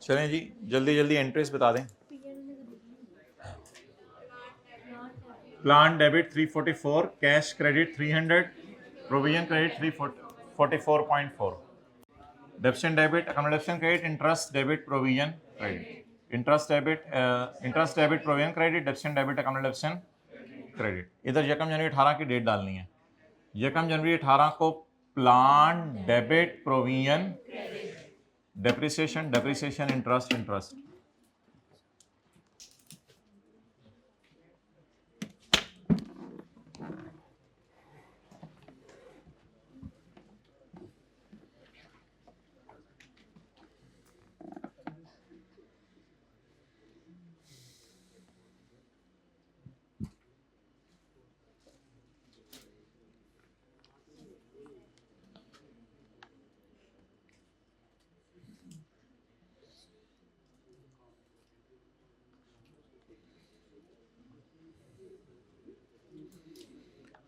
चलें जी, जल्दी जल्दी एंट्रीज बता दें। Plan debit 344, cash credit 300, provision credit 344.4, debit debit accommodation credit, interest debit provision credit, interest debit provision credit, debit accommodation credit. इधर यकम जनवरी 18 की डेट डालनी है। यकम जनवरी 18 को plan debit provision depreciation interest.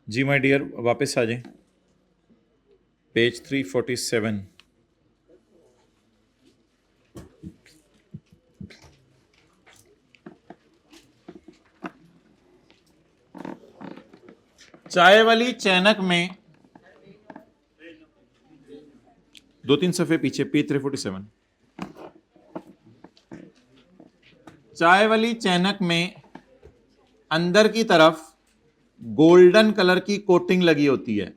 जी माय डियर, वापस आ जाएं, पेज 347। चाय वाली चैनक में 2-3 सफ़े पीछे, पेज 347। चाय वाली चैनक में अंदर की तरफ गोल्डन कलर की कोटिंग लगी होती है।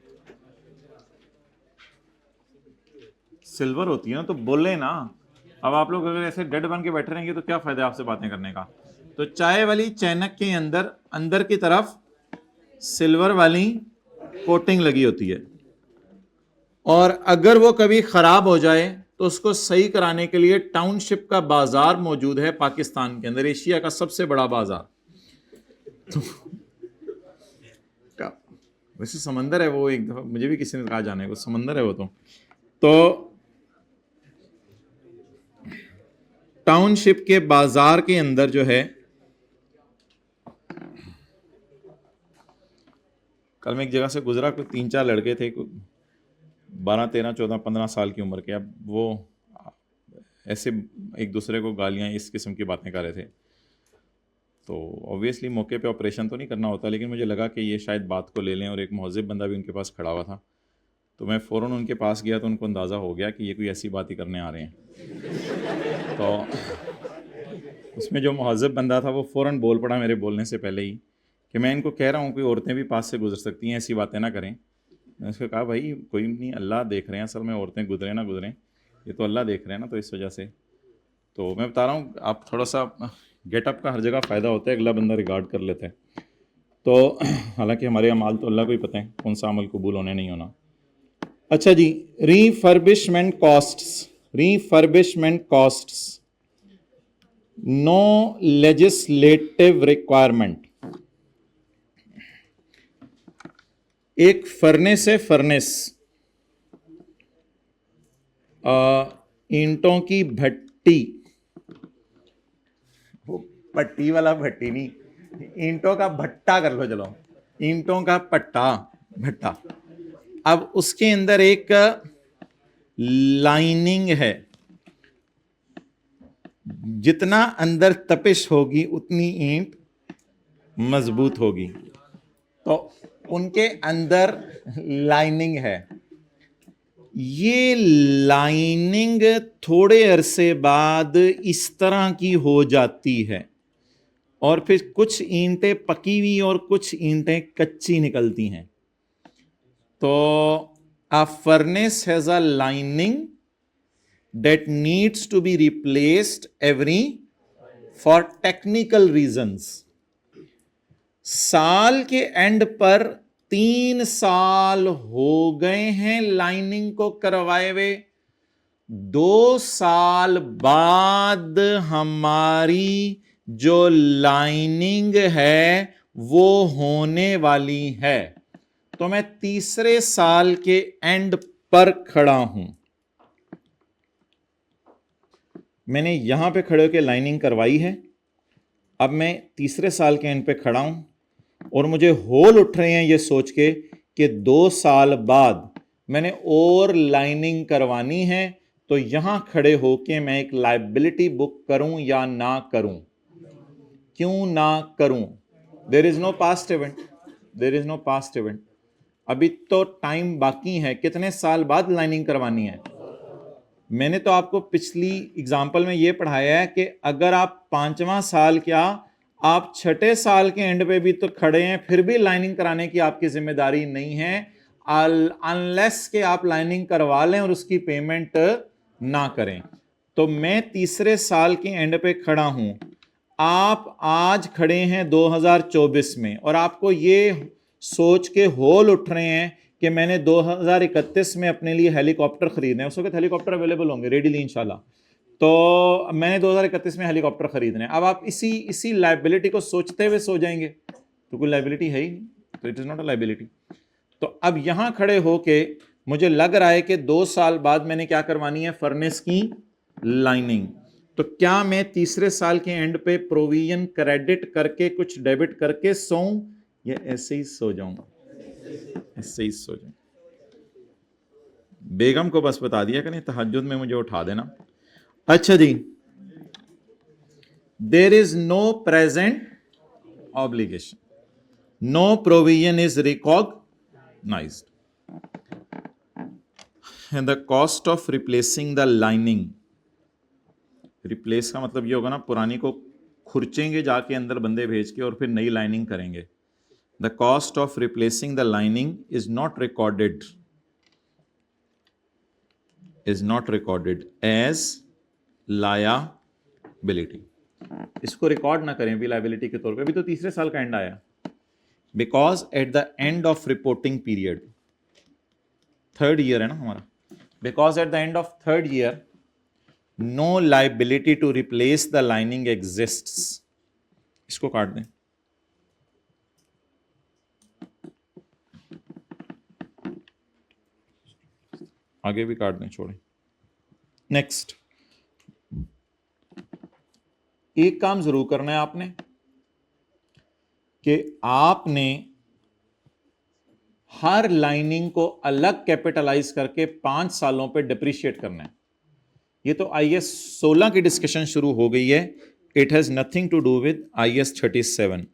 सिल्वर होती है ना, तो बोले ना। अब आप लोग अगर ऐसे डेड बन के बैठे रहेंगे तो क्या फायदा आपसे बातें करने का। तो चाय वाली चैनक के अंदर की तरफ सिल्वर वाली कोटिंग लगी होती है, और अगर वो कभी खराब हो जाए तो उसको सही कराने के लिए टाउनशिप का बाजार मौजूद है पाकिस्तान के अंदर, एशिया का सबसे बड़ा बाजार। वैसे समंदर है वो, एक दफा मुझे भी किसी ने कहा जाने को, समंदर है वो। तो टाउनशिप के बाजार के अंदर जो है, कल मैं एक जगह से गुजरा, कोई 3-4 लड़के थे, 12, 13, 14, 15 साल की उम्र के। अब वो ऐसे एक दूसरे को गालियां, इस किस्म की बातें कर रहे थे। तो ऑब्वियसली मौके पे ऑपरेशन तो नहीं करना होता, लेकिन मुझे लगा कि ये शायद बात को ले लें, और एक महज़िब बंदा भी उनके पास खड़ा हुआ था। तो मैं फ़ौरन उनके पास गया, तो उनको अंदाज़ा हो गया कि ये कोई ऐसी बात ही करने आ रहे हैं। तो उसमें जो महज़िब बंदा था वो फ़ौरन बोल पड़ा मेरे बोलने से पहले ही कि मैं इनको कह रहा हूँ कि औरतें भी पास से गुजर सकती हैं, ऐसी बातें ना करें। मैंने उसको कहा, भाई कोई नहीं, अल्लाह देख रहे हैं, असल में औरतें गुजरें ना गुजरें, ये तो अल्लाह देख रहे हैं ना, तो इस वजह से। तो मैं बता रहा हूँ, आप थोड़ा सा गेटअप का हर जगह फ़ायदा होता है, अगला बंदा रिगार्ड कर लेता है। तो हालांकि हमारे अमाल तो अल्लाह को ही पता है कौन सा अमल कबूल होने नहीं होना। अच्छा जी, रीफर्बिशमेंट कॉस्ट्स, नो लेजिस्लेटिव रिक्वायरमेंट। एक फर्नेस है, ईंटों की भट्टी, वो पट्टी वाला भट्टी नहीं, ईंटों का भट्टा कर लो, चलो, ईंटों का भट्टा। अब उसके अंदर एक लाइनिंग है, जितना अंदर तपिश होगी उतनी ईंट मजबूत होगी। तो उनके अंदर लाइनिंग है। ये लाइनिंग थोड़े अरसे बाद इस तरह की हो जाती है, और फिर कुछ ईंटें पकी हुई और कुछ ईंटें कच्ची निकलती हैं। तो a furnace has a lining that needs to be replaced for technical reasons. साल के एंड पर 3 साल हो गए हैं लाइनिंग को करवाए हुए। 2 साल बाद हमारी जो लाइनिंग है वो होने वाली है। तो मैं तीसरे साल के एंड पर खड़ा हूं। मैंने यहां पे खड़े होकर लाइनिंग करवाई है। अब मैं तीसरे साल के एंड पे खड़ा हूं, और मुझे होल उठ रहे हैं ये सोच के कि 2 साल बाद मैंने और लाइनिंग करवानी है। तो यहां खड़े होके मैं एक लाइबिलिटी बुक करूं या ना करूं? क्यों ना करूं? There is no past event, there is no past event. अभी तो टाइम बाकी है, कितने साल बाद लाइनिंग करवानी है? मैंने तो आपको पिछली एग्जाम्पल में ये पढ़ाया है कि अगर आप 5वां साल क्या, आप 6ठे साल के एंड पे भी तो खड़े हैं, फिर भी लाइनिंग कराने की आपकी जिम्मेदारी नहीं है, अनलेस के आप लाइनिंग करवा लें और उसकी पेमेंट ना करें। तो मैं तीसरे साल के एंड पे खड़ा हूं, आप आज खड़े हैं 2024 में, और आपको ये सोच के होल उठ रहे हैं कि मैंने 2031 में अपने लिए हेलीकॉप्टर खरीदने हैं। उस वक्त हेलीकॉप्टर अवेलेबल होंगे रेडीली इंशाल्लाह, तो मैंने 2031 में हेलीकॉप्टर खरीदने हैं। अब आप इसी लाइबिलिटी को सोचते हुए सो जाएंगे तो कोई लाइबिलिटी है ही नहीं, तो it is not a liability. तो अब यहां खड़े होके मुझे लग रहा है कि 2 साल बाद मैंने क्या करवानी है? फर्नेस की लाइनिंग। तो क्या मैं तीसरे साल के एंड पे प्रोविजन क्रेडिट करके कुछ डेबिट करके सोऊं या ऐसे ही सो जाऊंगा? ऐसे ही सो जाऊं। बेगम को बस बता दिया करें तहज्जुद में मुझे उठा देना। अच्छा जी, there is no present obligation, no provision is recognised, and the cost of replacing the lining, replace का मतलब ये होगा ना, पुरानी को खुरचेंगे जाके अंदर बंदे भेज के और फिर नई लाइनिंग करेंगे। The cost of replacing the lining is not recorded as liability. इसको रिकॉर्ड ना करें भी लायबिलिटी के तौर पे, अभी तो तीसरे साल का एंड आया। Because at the end of reporting period, third year है ना हमारा, because at the end of third year no liability to replace the lining exists। इसको काट दें। आगे भी काट दें, छोड़ें। नेक्स्ट, एक काम जरूर करना है आपने कि आपने हर लाइनिंग को अलग कैपिटलाइज करके 5 सालों पे डिप्रिशिएट करना है। ये तो IAS 16 की डिस्कशन शुरू हो गई है, it has nothing to do with IAS 37।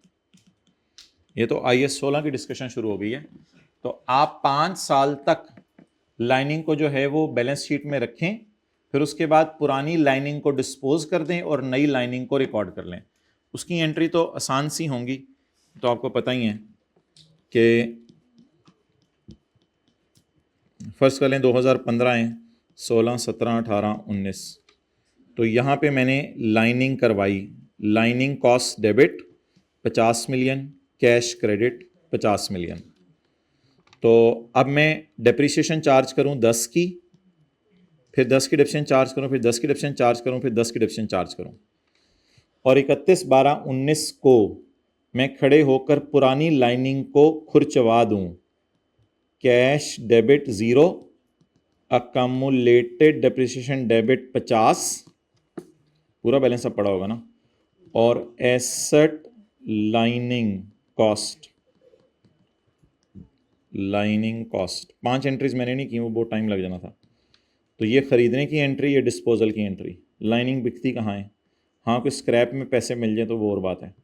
ये तो IAS 16 की डिस्कशन शुरू हो गई है। तो आप 5 साल तक लाइनिंग को जो है वो बैलेंस शीट में रखें, फिर उसके बाद पुरानी लाइनिंग को डिस्पोज कर दें और नई लाइनिंग को रिकॉर्ड कर लें। उसकी एंट्री तो आसान सी होंगी, तो आपको पता ही है कि फर्स्ट कर लें 2015 है, 16, 17, 18, 19। तो यहाँ पे मैंने लाइनिंग करवाई, lining cost debit 50 million, cash credit 50 million. तो अब मैं डेप्रिसिएशन चार्ज करूँ 10 की, फिर 10 की डिप्रेशन चार्ज करूँ, फिर 10 की डिप्रेशन चार्ज करूँ, फिर 10 की डिप्रेशन चार्ज करूँ, और 31/12/19 को मैं खड़े होकर पुरानी लाइनिंग को खुरचवा दूँ। कैश डेबिट 0, अकमुलेटेड डेप्रिसिएशन डेबिट 50, पूरा बैलेंस अब पड़ा होगा ना, और एसेट लाइनिंग कॉस्ट 5 एंट्रीज मैंने नहीं की, वो बहुत टाइम लग जाना था। तो ये खरीदने की एंट्री, ये डिस्पोजल की एंट्री। लाइनिंग बिकती कहाँ है? हाँ, कोई स्क्रैप में पैसे मिल जाए तो वो और बात है।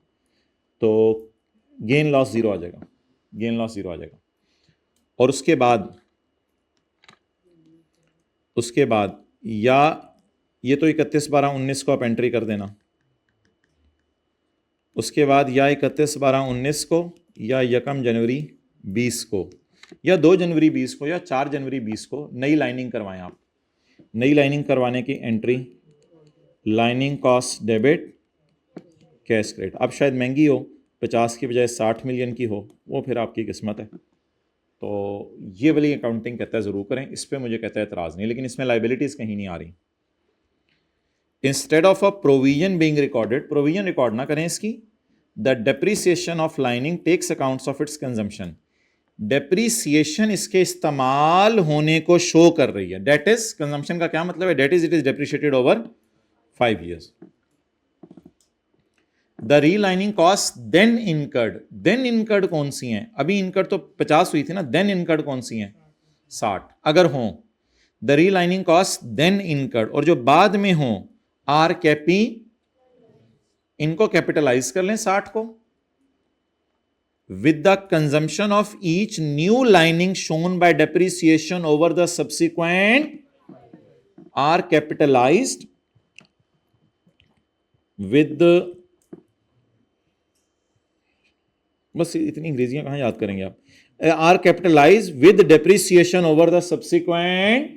तो गेन लॉस 0 आ जाएगा, गेन लॉस 0 आ जाएगा। और उसके बाद या ये तो 31/12/19 को आप एंट्री कर देना, उसके बाद या 31/12/19 को, या 1 जनवरी 20 को, या 2 जनवरी 20 को, या 4 जनवरी 20 को नई लाइनिंग करवाएं आप। नई लाइनिंग करवाने की entry, lining cost debit, cash credit. अब शायद महंगी हो, 50 की बजाय 60 मिलियन की हो, वो फिर आपकी किस्मत है। तो ये वाली अकाउंटिंग कहता है ज़रूर करें, इस पर मुझे कहता है एतराज़ नहीं, लेकिन इसमें लाइबिलिटीज़ कहीं नहीं आ रही। Instead of a provision being recorded, provision record ना करें इसकी, the depreciation of lining takes account of its consumption. Depreciation इसके इस्तेमाल होने को शो कर रही है। डेट इज, कंजम्पशन का क्या मतलब है? That is, it is depreciated over 5 years। The relining cost then incurred कौन सी हैं? अभी इनकर्ड तो 50 हुई थी ना, देन इनकर्ड कौन सी हैं? 60 अगर हों। The relining cost then incurred, और जो बाद में हो आर कैपी, इनको कैपिटलाइज कर लें 60 को, with the consumption of each new lining shown by depreciation over the subsequent are capitalized with the, बस इतनी अंग्रेजियां कहां याद करेंगे आप, are capitalise with depreciation over the subsequent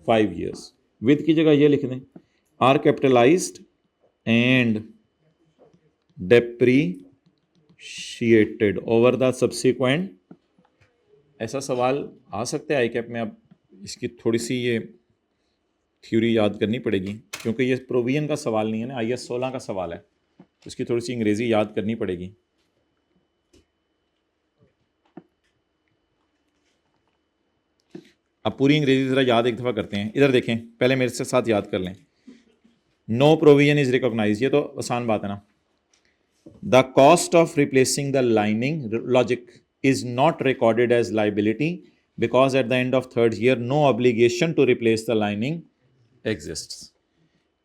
5 years। With की जगह ये लिख दें, are capitalised and depreciated over the subsequent. ऐसा सवाल आ सकता है आई कैप में। अब इसकी थोड़ी सी ये थ्योरी याद करनी पड़ेगी, क्योंकि ये प्रोविजन का सवाल नहीं है ना, IS 16 का सवाल है, तो इसकी थोड़ी सी अंग्रेजी याद करनी पड़ेगी। अब पूरी अंग्रेजी ज़रा याद एक दफ़ा करते हैं। इधर देखें, पहले मेरे से साथ याद कर लें। नो प्रोविजन इज रिकॉग्नाइज, ये तो आसान बात है ना। The cost of replacing the lining logic is not recorded as liability because at the end of third year no obligation to replace the lining exists.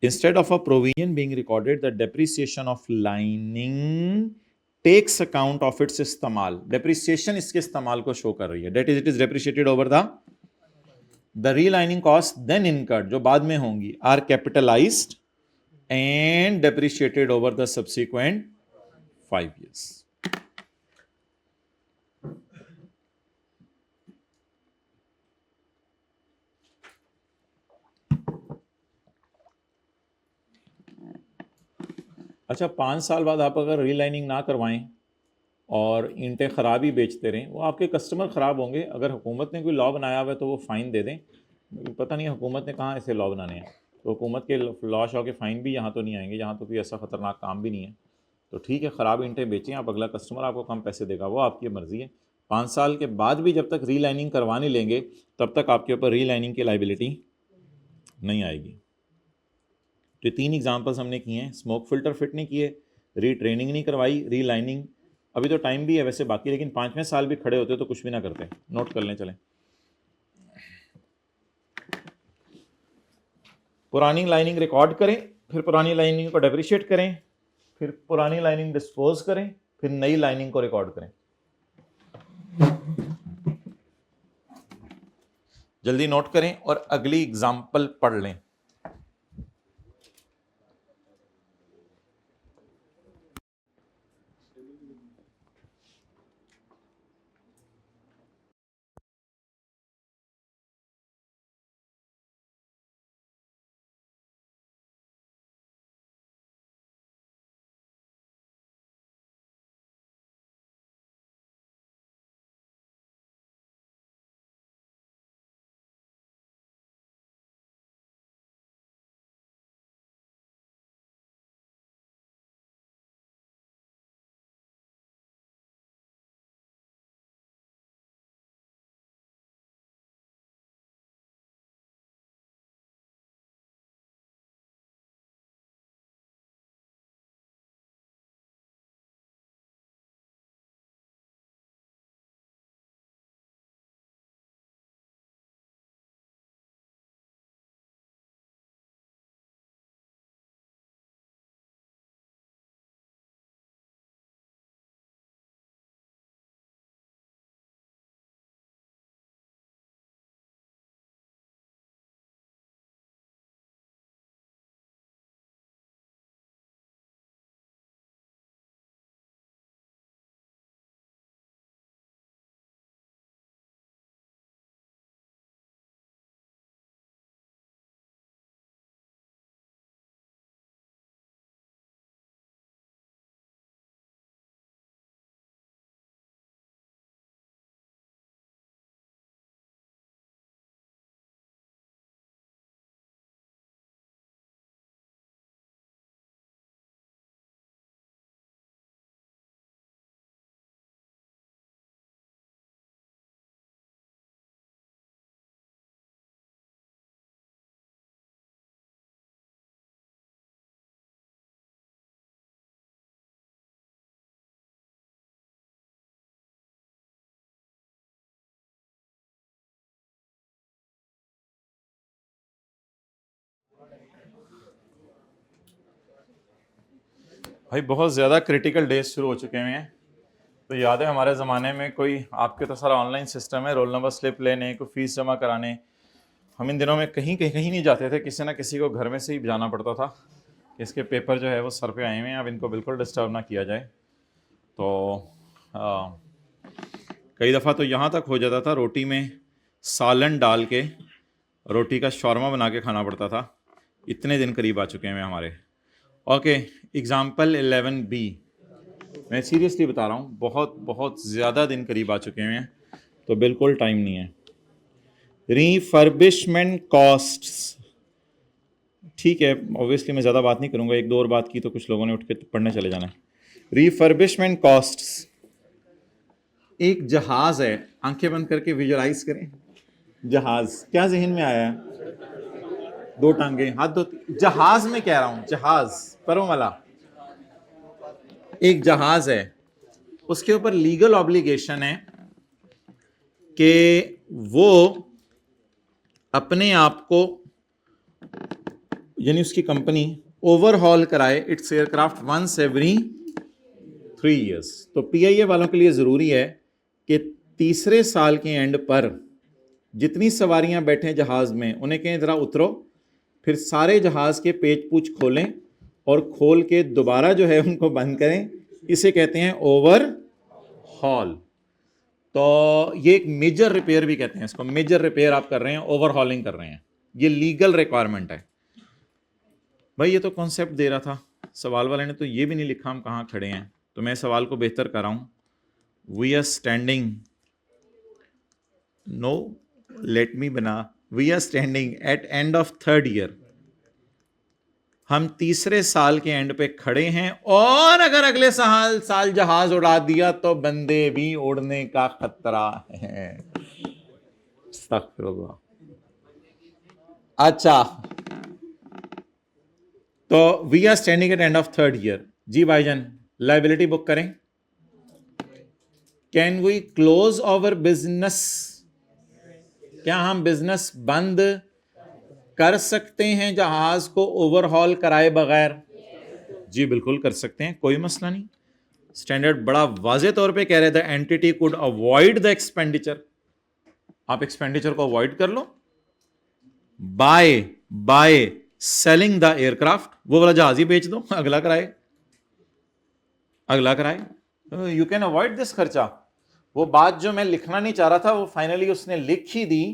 Instead of a provision being recorded, the depreciation of lining takes account of its इस्तेमाल। depreciation इसके इस्तेमाल को show कर रही है, that is it is depreciated over the relining cost then incurred, जो बाद में होंगी, are capitalized and depreciated over the subsequent 5 years। अच्छा, 5 साल बाद आप अगर रीलाइनिंग ना करवाएं और ईंटें ख़राब ही बेचते रहें, वो आपके कस्टमर ख़राब होंगे। अगर हुकूमत ने कोई लॉ बनाया हुआ है तो वो फ़ाइन दे दें। पता नहीं हुकूमत ने कहाँ ऐसे लॉ बनाने हैं, तो हुकूमत के लॉ शॉ के फ़ाइन भी यहाँ तो नहीं आएंगे, यहाँ तो कोई ऐसा ख़तरनाक काम भी नहीं है। तो ठीक है, ख़राब ईंटें बेचें आप, अगला कस्टमर आपको कम पैसे देगा, वो आपकी मर्ज़ी है। 5 साल के बाद भी जब तक रीलाइनिंग करवा नहीं लेंगे, तब तक आपके ऊपर रीलाइनिंग की लाइबिलिटी नहीं आएगी। तो 3 एग्जाम्पल्स हमने किए हैं। स्मोक फिल्टर फिट नहीं किए, रीट्रेनिंग नहीं करवाई, रीलाइनिंग, अभी तो टाइम भी है वैसे बाकी, लेकिन 5वें साल भी खड़े होते तो कुछ भी ना करते। नोट कर लें। चलें, पुरानी लाइनिंग रिकॉर्ड करें, फिर पुरानी लाइनिंग को डेप्रिशिएट करें, फिर पुरानी लाइनिंग डिस्पोज करें, फिर नई लाइनिंग को रिकॉर्ड करें। जल्दी नोट करें और अगली एग्जाम्पल पढ़ लें। भाई बहुत ज़्यादा क्रिटिकल डेज शुरू हो चुके हैं। तो याद है हमारे ज़माने में कोई आपके तो सारा ऑनलाइन सिस्टम है, रोल नंबर स्लिप लेने, कोई फीस जमा कराने, हम इन दिनों में कहीं नहीं जाते थे, किसी ना किसी को घर में से ही जाना पड़ता था। इसके पेपर जो है वो सर पे आए हुए हैं, अब इनको बिल्कुल डिस्टर्ब ना किया जाए। तो कई दफ़ा तो यहाँ तक हो जाता था रोटी में सालन डाल के रोटी का शौरमा बना के खाना पड़ता था। इतने दिन करीब आ चुके हैं हमारे। ओके, एग्जाम्पल 11B, मैं सीरियसली बता रहा हूँ, बहुत बहुत ज़्यादा दिन करीब आ चुके हैं, तो बिल्कुल टाइम नहीं है। रीफर्बिशमेंट कॉस्ट्स, ठीक है, ऑब्वियसली मैं ज़्यादा बात नहीं करूँगा, एक दो और बात की तो कुछ लोगों ने उठ के पढ़ने चले जाना है। रीफर्बिशमेंट कॉस्ट्स, एक जहाज़ है, आंखें बंद करके विजुअलाइज करें। जहाज़, क्या जहन में आया है? दो टांगे, हाथ दो, जहाज में कह रहा हूं, जहाज परों वाला एक जहाज है, उसके ऊपर लीगल ऑब्लिगेशन है कि वो अपने आप को, यानी उसकी कंपनी ओवरहॉल कराए its aircraft once every 3 years। तो पीआईए वालों के लिए जरूरी है कि तीसरे साल के एंड पर जितनी सवारियां बैठे जहाज में उन्हें कहें जरा उतरो, फिर सारे जहाज के पेच पूछ खोलें और खोल के दोबारा जो है उनको बंद करें। इसे कहते हैं ओवरहॉल। तो ये एक मेजर रिपेयर भी कहते हैं इसको, मेजर रिपेयर आप कर रहे हैं, ओवरहॉलिंग कर रहे हैं, ये लीगल रिक्वायरमेंट है। भाई ये तो कॉन्सेप्ट दे रहा था, सवाल वाले ने तो ये भी नहीं लिखा हम कहाँ खड़े हैं, तो मैं सवाल को बेहतर कर रहा हूं। We are standing, no let me बना, we are standing at end of 3rd year। हम तीसरे साल के एंड पे खड़े हैं, और अगर अगले साल जहाज उड़ा दिया तो बंदे भी उड़ने का खतरा है। अस्तगफिरुल्लाह। अच्छा, तो we are standing at end of 3rd year। जी भाईजान, लाइबिलिटी बुक करें। Can we close our business? क्या हम बिजनेस बंद कर सकते हैं जहाज को ओवरहॉल कराए बगैर? जी बिल्कुल कर सकते हैं, कोई मसला नहीं। स्टैंडर्ड बड़ा वाजे तौर पे कह रहे थे, entity could avoid the expenditure. आप एक्सपेंडिचर को अवॉइड कर लो बाय सेलिंग द एयरक्राफ्ट। वो वाला जहाज ही बेच दो, अगला कराए। यू कैन अवॉइड दिस खर्चा। वो बात जो मैं लिखना नहीं चाह रहा था वो फाइनली उसने लिख ही दी,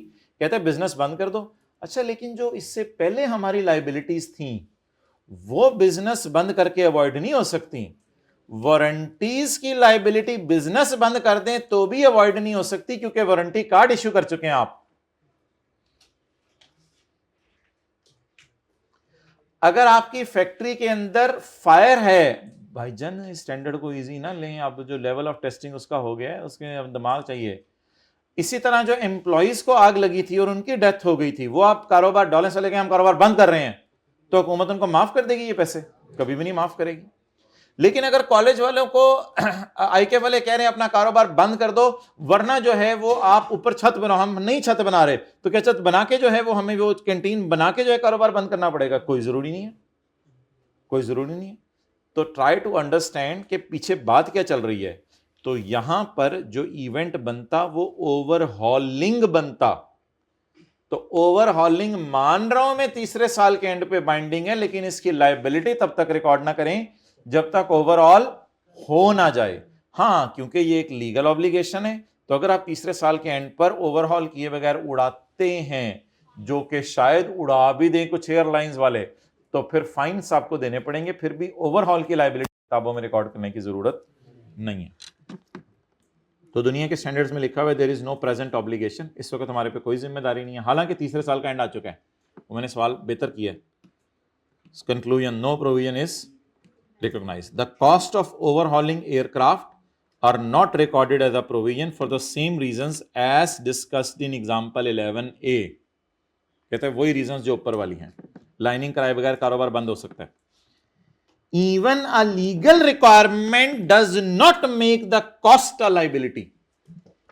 कहते हैं बिजनेस बंद कर दो। अच्छा, लेकिन जो इससे पहले हमारी लाइबिलिटीज थी वो बिजनेस बंद करके अवॉइड नहीं हो सकती। वारंटीज की लाइबिलिटी बिजनेस बंद कर दें तो भी अवॉइड नहीं हो सकती, क्योंकि वारंटी कार्ड इश्यू कर चुके हैं आप। अगर आपकी फैक्ट्री के अंदर फायर है, भाईजान स्टैंडर्ड को इजी ना लें आप, जो लेवल ऑफ टेस्टिंग उसका हो गया है, उसके दिमाग चाहिए। इसी तरह जो एम्प्लॉइज को आग लगी थी और उनकी डेथ हो गई थी, वो आप कारोबार डॉलर से लेके हम कारोबार बंद कर रहे हैं, तो हुकूमत उनको माफ कर देगी? ये पैसे कभी भी नहीं माफ करेगी। लेकिन अगर कॉलेज वालों को आईके वाले कह रहे हैं अपना कारोबार बंद कर दो, वरना जो है वो आप ऊपर छत बनाओ, हम नहीं छत बना रहे, तो क्या छत बना के जो है वो हमें वो कैंटीन बना के जो है कारोबार बंद करना पड़ेगा? कोई जरूरी नहीं है, कोई जरूरी नहीं है। तो ट्राई टू अंडरस्टैंड कि पीछे बात क्या चल रही है। तो यहां पर जो इवेंट बनता वो ओवरहॉलिंग बनता। तो ओवरहॉलिंग मान रहा हूं मैं तीसरे साल के एंड पे बाइंडिंग है, लेकिन इसकी लायबिलिटी तब तक रिकॉर्ड ना करें जब तक ओवरऑल हो ना जाए। हां, क्योंकि ये एक लीगल ऑब्लिगेशन है, तो अगर आप तीसरे साल के एंड पर ओवरहॉल किए बगैर उड़ाते हैं, जो कि शायद उड़ा भी दें कुछ एयरलाइंस वाले, तो फिर फाइन्स आपको देने पड़ेंगे, फिर भी ओवरहॉल की लायबिलिटी किताबों में रिकॉर्ड करने की जरूरत नहीं है। तो दुनिया के स्टैंडर्ड्स में लिखा हुआ है there is no present obligation, इस वक्त हमारे पे कोई जिम्मेदारी नहीं है, हालांकि तीसरे साल का एंड आ चुका है। वो मैंने सवाल बेहतर किया है। Conclusion, no provision is recognized. The cost of overhauling aircraft are not recorded as a provision for the same reasons as discussed in example 11A। कहते हैं वही रीजंस जो ऊपर वाली हैं, लाइनिंग कराए बगैर कारोबार बंद हो सकता है। Even a legal requirement does not make the cost a liability।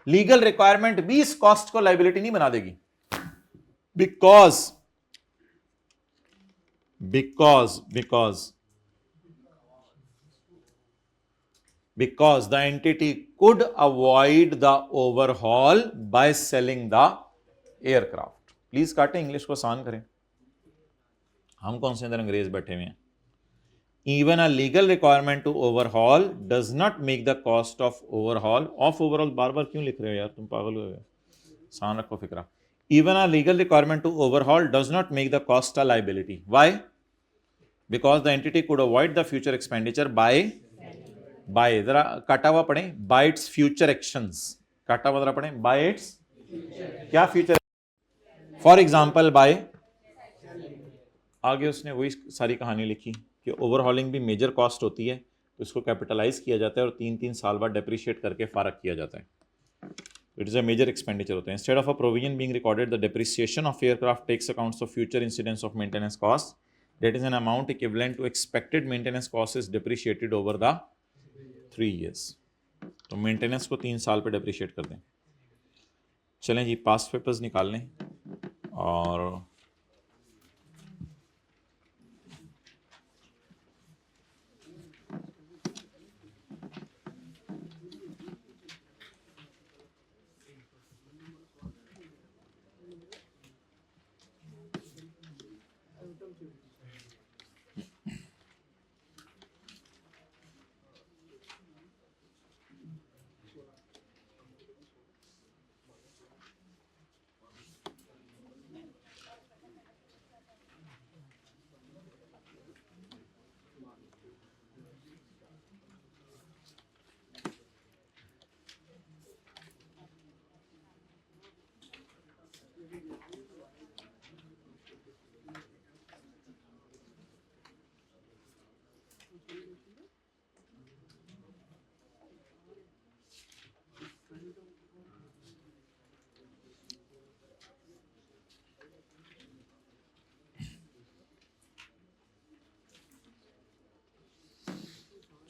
Legal requirement भी इस कॉस्ट को लाइबिलिटी नहीं बना देगी, because because the entity could avoid the overhaul by selling the aircraft. Please काटें, इंग्लिश को आसान करें, हम कौन से अंदर अंग्रेज बैठे हुए हैं। Even a legal requirement to overhaul does not make the cost of overhaul, of overall बार बार क्यों लिख रहे हो यार, तुम पागल हो गए, आसान रखो फिक्रा। Even a legal requirement to overhaul does not make the cost a liability. Why? Because the entity could avoid the future expenditure by जरा काटा हुआ पढ़ें, by its future actions, काटा हुआ जरा पढ़ें, by its क्या future, for example by, आगे उसने वही सारी कहानी लिखी कि ओवरहॉलिंग भी मेजर कॉस्ट होती है, तो इसको कैपिटलाइज किया जाता है और 3-3 साल बाद डेप्रिशिएट करके फारक किया जाता है। It is a major expenditure होता है। Instead of a provision being recorded, the depreciation of aircraft takes accounts of future incidents of maintenance costs. That is an amount equivalent to expected maintenance costs is depreciated over the 3 years. तो maintenance को 3 साल पे depreciate कर दें। चलें जी, past papers निकाल लें और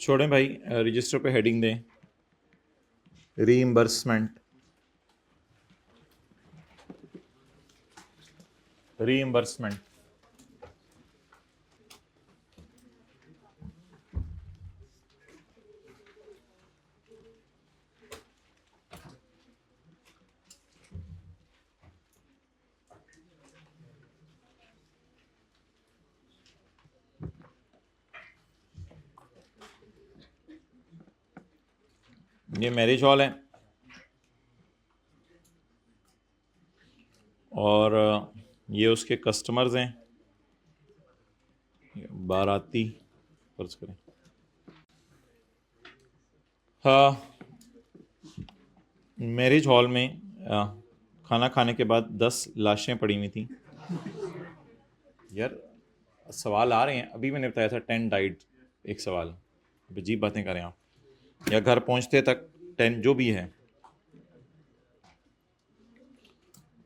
छोड़ें भाई, रजिस्टर पे हेडिंग दें रीइंबर्समेंट, रीइंबर्समेंट। ये मैरिज हॉल है और ये उसके कस्टमर्स हैं, बाराती फर्ज करें। हाँ, मैरिज हॉल में खाना खाने के बाद 10 लाशें पड़ी हुई थी। यार सवाल आ रहे हैं, अभी मैंने बताया था 10 डाइड, एक सवाल, अजीब बातें करें आप, या घर पहुंचते तक 10 जो भी है।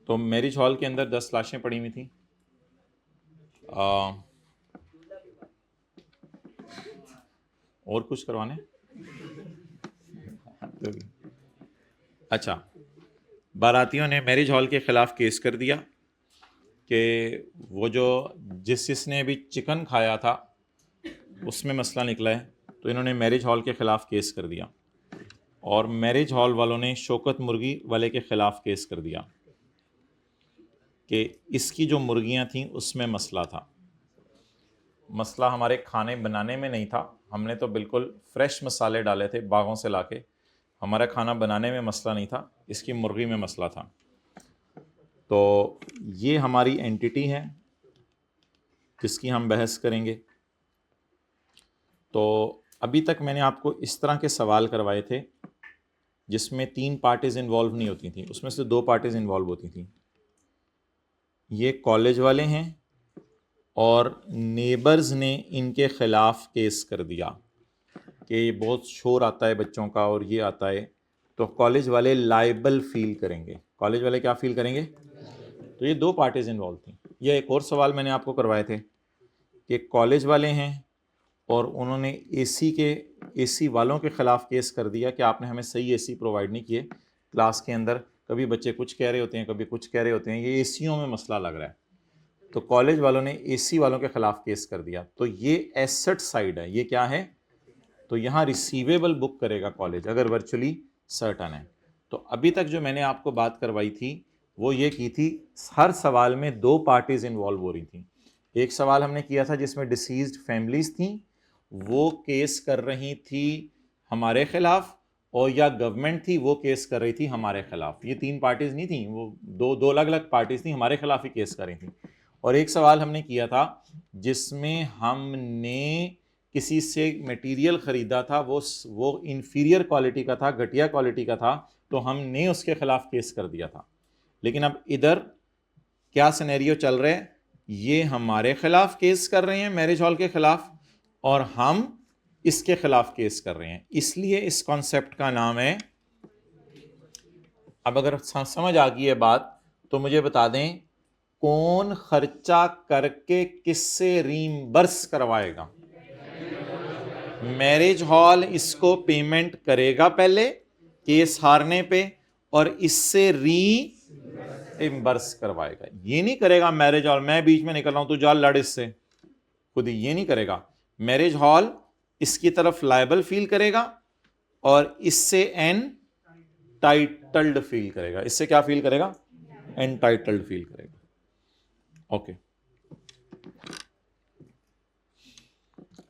तो मैरिज हॉल के अंदर 10 लाशें पड़ी हुई थी। और कुछ करवाने? अच्छा, बारातियों ने मैरिज हॉल के ख़िलाफ़ केस कर दिया कि वो जो जिसने भी चिकन खाया था उसमें मसला निकला है, तो इन्होंने मैरिज हॉल के ख़िलाफ़ केस कर दिया और मैरिज हॉल वालों ने शौकत मुर्गी वाले के ख़िलाफ़ केस कर दिया कि इसकी जो मुर्गियां थीं उसमें मसला था। मसला हमारे खाने बनाने में नहीं था, हमने तो बिल्कुल फ्रेश मसाले डाले थे बागों से लाके, हमारा खाना बनाने में मसला नहीं था, इसकी मुर्गी में मसला था। तो ये हमारी एंटिटी है जिसकी हम बहस करेंगे। तो अभी तक मैंने आपको इस तरह के सवाल करवाए थे जिसमें 3 पार्टीज़ इन्वॉल्व नहीं होती थी, उसमें से 2 पार्टीज़ इन्वॉल्व होती थी। ये कॉलेज वाले हैं और नेबर्स ने इनके ख़िलाफ़ केस कर दिया कि बहुत शोर आता है बच्चों का और ये आता है, तो कॉलेज वाले लाइबल फील करेंगे। कॉलेज वाले क्या फील करेंगे? तो ये 2 पार्टीज़ इन्वॉल्व थी। ये एक और सवाल मैंने आपको करवाए थे कि कॉलेज वाले हैं और उन्होंने एसी वालों के ख़िलाफ़ केस कर दिया कि आपने हमें सही एसी प्रोवाइड नहीं किए क्लास के अंदर, कभी बच्चे कुछ कह रहे होते हैं, कभी कुछ कह रहे होते हैं, ये एसियों में मसला लग रहा है। तो कॉलेज वालों ने एसी वालों के ख़िलाफ़ केस कर दिया। तो ये एसेट साइड है, ये क्या है? तो तो यहाँ रिसीवेबल बुक करेगा कॉलेज अगर वर्चुअली सर्टन है। तो अभी तक जो मैंने आपको बात करवाई थी वो ये की थी, हर सवाल में दो पार्टीज इन्वॉल्व हो रही थी। एक सवाल हमने किया था जिसमें डिसीज्ड फैमिलीज थी, वो केस कर रही थी हमारे खिलाफ, और या गवर्नमेंट थी वो केस कर रही थी हमारे खिलाफ। ये तीन पार्टीज नहीं थी, वो दो अलग अलग पार्टीज थी, हमारे खिलाफ ही केस कर रही थी। और एक सवाल हमने किया था जिसमें हमने किसी से मटेरियल खरीदा था, वो इंफीरियर क्वालिटी का था, घटिया क्वालिटी का था, तो हमने उसके खिलाफ केस कर दिया था। लेकिन अब इधर क्या सिनेरियो चल रहा है, ये हमारे खिलाफ केस कर रहे हैं मैरिज हॉल के खिलाफ, और हम इसके खिलाफ केस कर रहे हैं। इसलिए इस कॉन्सेप्ट का नाम है, अब अगर समझ आ गई है बात तो मुझे बता दें, कौन खर्चा करके किससे रीइंबर्स करवाएगा? मैरिज हॉल इसको पेमेंट करेगा पहले केस हारने पे, और इससे रीइंबर्स करवाएगा। ये नहीं करेगा मैरिज हॉल मैं बीच में निकल रहा हूं तो जा लड़ इससे, खुद ये नहीं करेगा। मैरिज हॉल इसकी तरफ लायबल फील करेगा और इससे एनटाइटल्ड फील करेगा। इससे क्या फील करेगा? एनटाइटल्ड फील करेगा। ओके,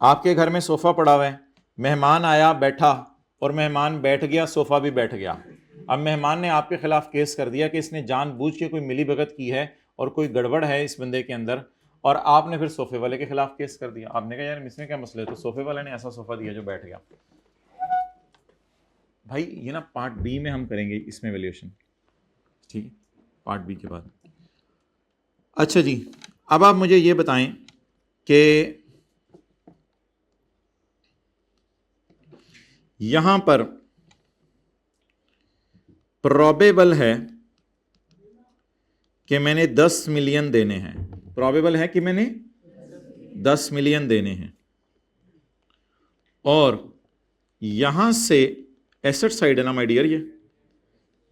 आपके घर में सोफा पड़ा हुआ है, मेहमान आया बैठा, और मेहमान बैठ गया, सोफा भी बैठ गया। अब मेहमान ने आपके खिलाफ केस कर दिया कि इसने जानबूझ के कोई मिलीभगत की है और कोई गड़बड़ है इस बंदे के अंदर, और आपने फिर सोफे वाले के खिलाफ केस कर दिया। आपने कहा यार इसमें क्या मसला है, तो सोफे वाले ने ऐसा सोफा दिया जो बैठ गया। भाई ये ना पार्ट बी में हम करेंगे इसमें वैल्यूएशन, ठीक है, पार्ट बी के बाद। अच्छा जी, अब आप मुझे ये बताएं कि यहां पर प्रोबेबल है कि मैंने 10 मिलियन देने हैं, प्रोबेबल है कि मैंने 10 मिलियन देने हैं, और यहां से एसेट साइड है ना माय डियर, ये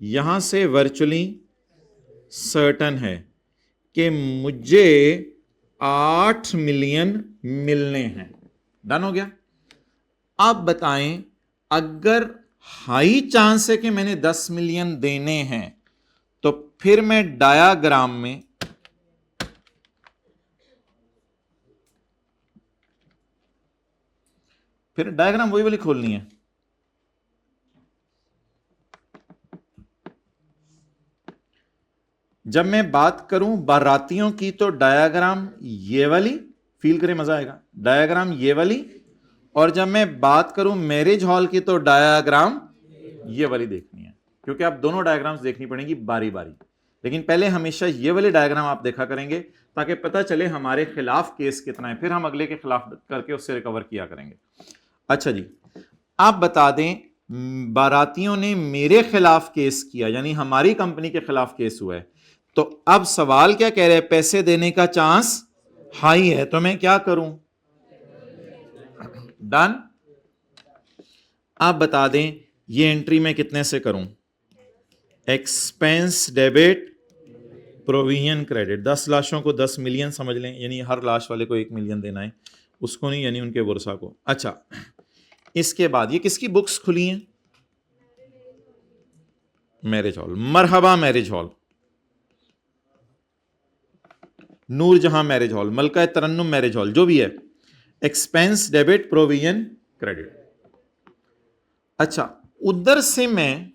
यहां से वर्चुअली सर्टन है कि मुझे 8 मिलियन मिलने हैं। डन हो गया। अब बताएं, अगर हाई चांस है कि मैंने 10 मिलियन देने हैं, तो फिर मैं डायाग्राम में वही वाली खोलनी है। जब मैं बात करूं बारातियों की तो डायाग्राम ये वाली, फील करें मजा आएगा, डायाग्राम ये वाली, और जब मैं बात करूं मैरिज हॉल की तो डायाग्राम ये वाली देखनी है, क्योंकि आप दोनों डायग्राम्स देखनी पड़ेगी बारी बारी। लेकिन पहले हमेशा ये वाले डायग्राम आप देखा करेंगे ताकि पता चले हमारे खिलाफ केस कितना है, फिर हम अगले के खिलाफ करके उससे रिकवर किया करेंगे। अच्छा जी, आप बता दें, बारातियों ने मेरे खिलाफ केस किया, यानी हमारी कंपनी के खिलाफ केस हुआ है, तो अब सवाल क्या कह रहे हैं, पैसे देने का चांस हाई है, तो मैं क्या करूं? डन। आप बता दें ये एंट्री मैं कितने से करूं? Expense debit provision credit. 10 लाशों को 10 मिलियन समझ लें, यानी हर लाश वाले को 1 मिलियन देना है, उसको नहीं, यानी उनके वर्षा को। अच्छा, इसके बाद ये किसकी बुक्स खुली हैं? Marriage hall, Marhaba marriage hall, Noorjahan marriage hall, Malka Tarannum marriage hall, जो भी है, एक्सपेंस डेबिट प्रोविजन क्रेडिट। अच्छा, उधर से मैं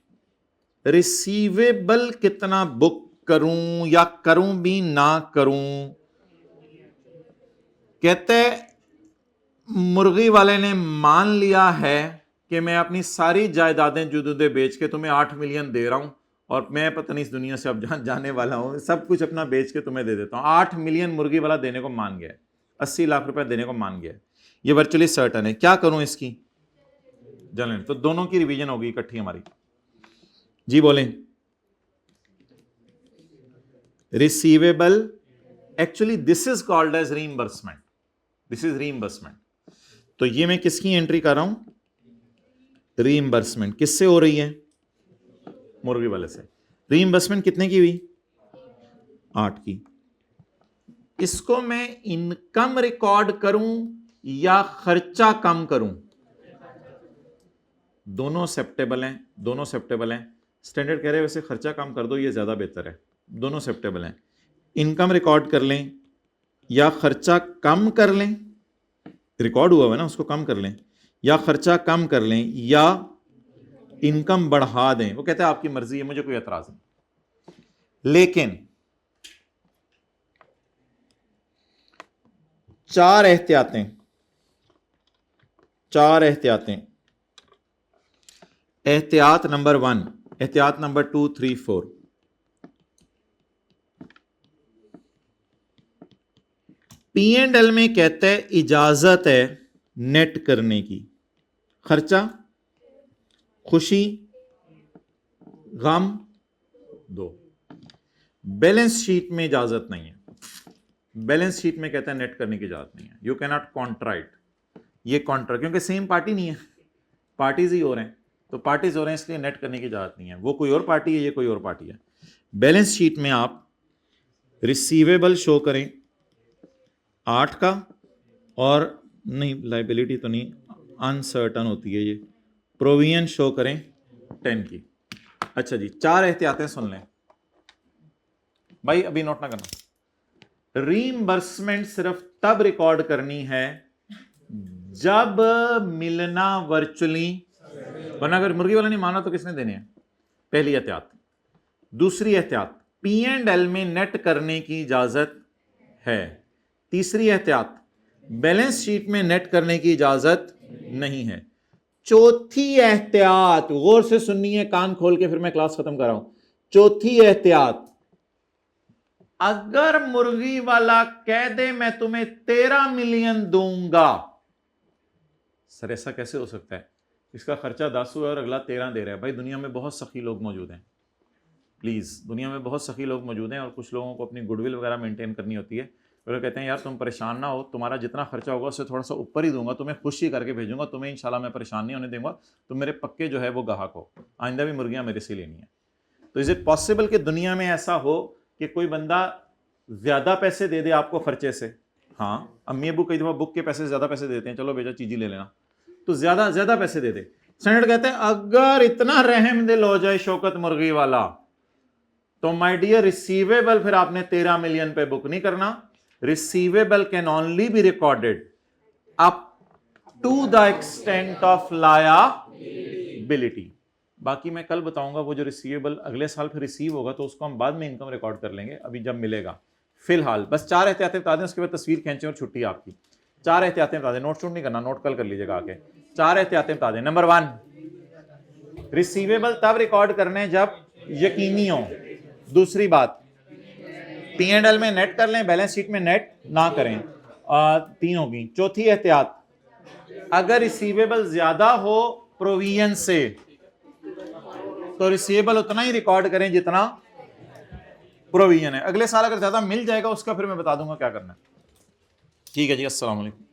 रिसीवेबल कितना बुक करूं या करूं भी ना करूं? कहते मुर्गी वाले ने मान लिया है कि मैं अपनी सारी जायदादें जुदूदे बेच के तुम्हें 8 मिलियन दे रहा हूं, और मैं पता नहीं इस दुनिया से अब जाने वाला हूं, सब कुछ अपना बेच के तुम्हें दे देता हूं। 8 मिलियन मुर्गी वाला देने को मान गया है, 80 लाख रुपए देने को मान गया है। ये वर्चुअली सर्टन है। क्या करूं इसकी? जलन, तो दोनों की रिवीजन होगी इकट्ठी हमारी। जी बोलें। Receivable, actually this is called as reimbursement, this is reimbursement. तो ये मैं किसकी एंट्री कर रहा हूं? रीइंबर्समेंट। किससे हो रही है? मुर्गी वाले से। रीइंबर्समेंट कितने की हुई? 8 की। इसको मैं इनकम रिकॉर्ड करूं या खर्चा कम करूं? दोनों एक्सेप्टेबल हैं, दोनों एक्सेप्टेबल हैं। स्टैंडर्ड कह रहे हैं वैसे खर्चा कम कर दो, ये ज़्यादा बेहतर है। दोनों एक्सेप्टेबल हैं। इनकम रिकॉर्ड कर लें या खर्चा कम कर लें, रिकॉर्ड हुआ है ना, उसको कम कर लें, या खर्चा कम कर लें या इनकम बढ़ा दें। वो कहते हैं आपकी मर्जी है, मुझे कोई एतराज नहीं। लेकिन चार एहतियातें, एहतियात नंबर 1, एहतियात नंबर 2, 3, 4। P&L में कहते हैं इजाजत है नेट करने की, खर्चा, खुशी, गम दो। बैलेंस शीट में इजाजत नहीं है। बैलेंस शीट में कहते हैं नेट करने की इजाजत नहीं है। यू कैन नॉट कॉन्ट्राइट, ये कॉन्ट्रा, क्योंकि सेम पार्टी नहीं है, पार्टीज ही हो रहे हैं, तो पार्टीज हो रहे हैं, इसलिए नेट करने की इजाजत नहीं है। वो कोई और पार्टी है, ये कोई और पार्टी है। बैलेंस शीट में आप रिसीवेबल शो करें 8 का, और नहीं लाइबिलिटी तो नहीं, अनसर्टन होती है ये, प्रोविजन शो करें 10 की। अच्छा जी, 4 एहतियातें सुन लें भाई, अभी नोट ना करना। रीइंबर्समेंट सिर्फ तब रिकॉर्ड करनी है जब मिलना वर्चुअली, वरना अगर मुर्गी वाला नहीं माना तो किसने देने हैं। पहली एहतियात। दूसरी एहतियात, P&L में नेट करने की इजाजत है। तीसरी एहतियात, बैलेंस शीट में नेट करने की इजाजत नहीं है। चौथी एहतियात, गौर से सुननी है, कान खोल के, फिर मैं क्लास खत्म कर रहा हूं। चौथी एहतियात, अगर मुर्गी वाला कह दे मैं तुम्हें 13 मिलियन दूंगा, सर ऐसा कैसे हो सकता है, इसका खर्चा 10 हुआ और अगला 13 दे रहा है। भाई दुनिया में बहुत सखी लोग मौजूद हैं, प्लीज़, दुनिया में बहुत सखी लोग मौजूद हैं, और कुछ लोगों को अपनी गुडविल वगैरह मेंटेन करनी होती है। वो कहते हैं यार तुम परेशान ना हो, तुम्हारा जितना खर्चा होगा उससे थोड़ा सा ऊपर ही दूंगा, तुम्हें खुशी करके भेजूंगा, तुम्हें इंशाल्लाह मैं परेशान नहीं होने दूंगा, तुम मेरे पक्के जो है वो ग्राहक हो, आइंदा भी मुर्गियाँ मेरे से लेनी है। तो इज़ इट पॉसिबल कि दुनिया में ऐसा हो कि कोई बंदा ज़्यादा पैसे दे दे आपको खर्चे से? हाँ, अम्मी अबू कई दफ़ा बुक के पैसे से ज़्यादा पैसे देते हैं, चलो बेटा चीज़ ही ले लेना, तो ज़्यादा पैसे दे दे। स्टैंडर्ड कहते हैं अगर इतना रहम दिल हो जाए शौकत मुर्गी वाला, तो माय डियर रिसीवेबल फिर आपने 13 मिलियन पे बुक नहीं करना। Receivable can only be recorded up to the extent of liability. बाकी मैं कल बताऊंगा वो जो रिसीवेबल अगले साल फिर रिसीव होगा तो उसको हम बाद में इनकम रिकॉर्ड कर लेंगे, अभी जब मिलेगा। फिलहाल बस 4 एहतियातें बता दें, उसके बाद तस्वीर खींचें और छुट्टी आपकी। 4 एहतियातें बता दें, नोट नहीं करना, नोट कल कर लीजिएगा आके। 4 एहतियातें बता दें। नंबर 1, रिसीवेबल तब रिकॉर्ड करने जब यकीनी हो। दूसरी बात, P&L में नेट कर लें, बैलेंस शीट में नेट ना करें। 3 होगी। चौथी एहतियात, अगर रिसीवेबल ज्यादा हो प्रोविजन से तो रिसीवेबल उतना ही रिकॉर्ड करें जितना प्रोविजन है। अगले साल अगर ज्यादा मिल जाएगा उसका फिर मैं बता दूंगा क्या करना है। ठीक है जी, अस्सलाम वालेकुम।